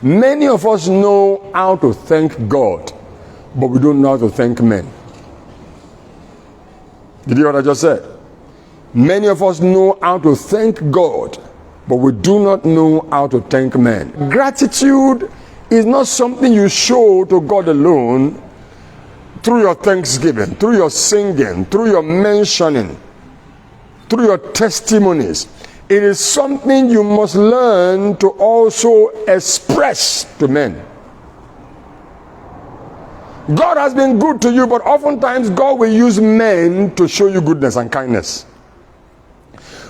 Many of us know how to thank God, but we don't know how to thank men. Did you hear what I just said? Many of us know how to thank God, but we do not know how to thank men. Gratitude is not something you show to God alone through your thanksgiving, through your singing, through your mentioning, through your testimonies. It is something you must learn to also express to men. God has been good to you, but oftentimes God will use men to show you goodness and kindness.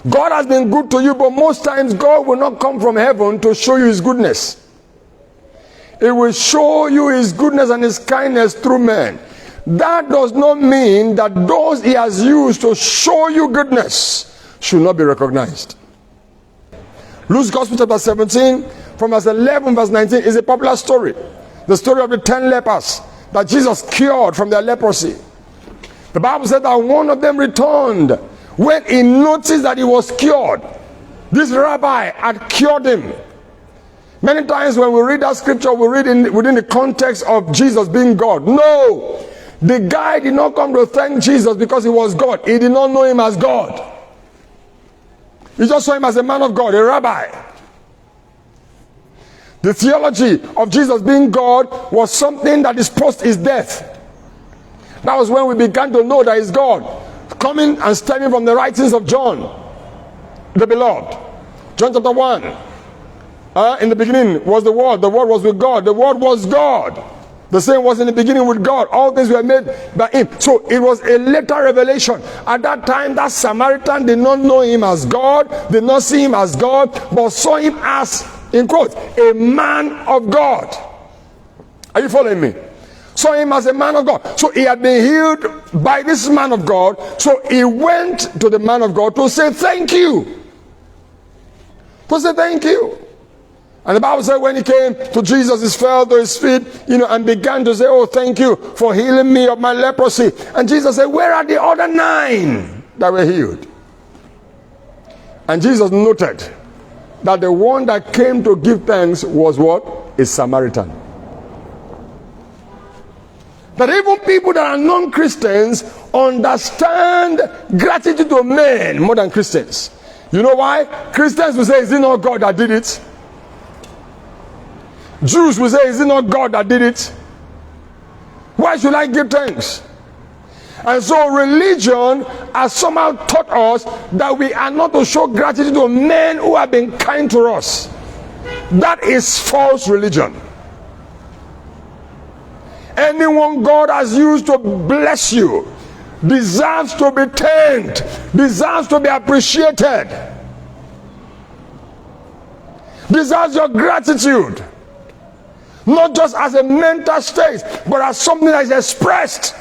God has been good to you, but most times God will not come from heaven to show you his goodness. It will show you his goodness and his kindness through men. That does not mean that those he has used to show you goodness should not be recognized. Luke's Gospel chapter 17 from verse 11 verse 19 is a popular story. The story of the 10 lepers that Jesus cured from their leprosy. The Bible said that one of them returned when he noticed that he was cured. This rabbi had cured him. Many times when we read that scripture, we read within the context of Jesus being God. No! The guy did not come to thank Jesus because he was God. He did not know him as God. He just saw him as a man of God, a rabbi. The theology of Jesus being God was something that is post his death. That was when we began to know that he's God. Coming and stemming from the writings of John, the beloved. John chapter 1. In the beginning was the Word was with God, the Word was God. The same was in the beginning with God. All things were made by him. So it was a later revelation. At that time, that Samaritan did not know him as God, did not see him as God, but saw him as, in quotes, a man of God. Are you following me? Saw him as a man of God. So he had been healed by this man of God. So he went to the man of God to say thank you. To say thank you. And the Bible said when he came to Jesus, he fell to his feet, and began to say, oh, thank you for healing me of my leprosy. And Jesus said, where are the other 9 that were healed? And Jesus noted that the one that came to give thanks was what? A Samaritan. That even people that are non-Christians understand gratitude to men more than Christians. You know why? Christians will say, is it not God that did it? Jews will say, is it not God that did it? Why should I give thanks? And so religion has somehow taught us that we are not to show gratitude to men who have been kind to us. That is false religion. Anyone God has used to bless you deserves to be thanked, deserves to be appreciated, deserves your gratitude. Not just as a mental state, but as something that is expressed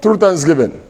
through thanksgiving.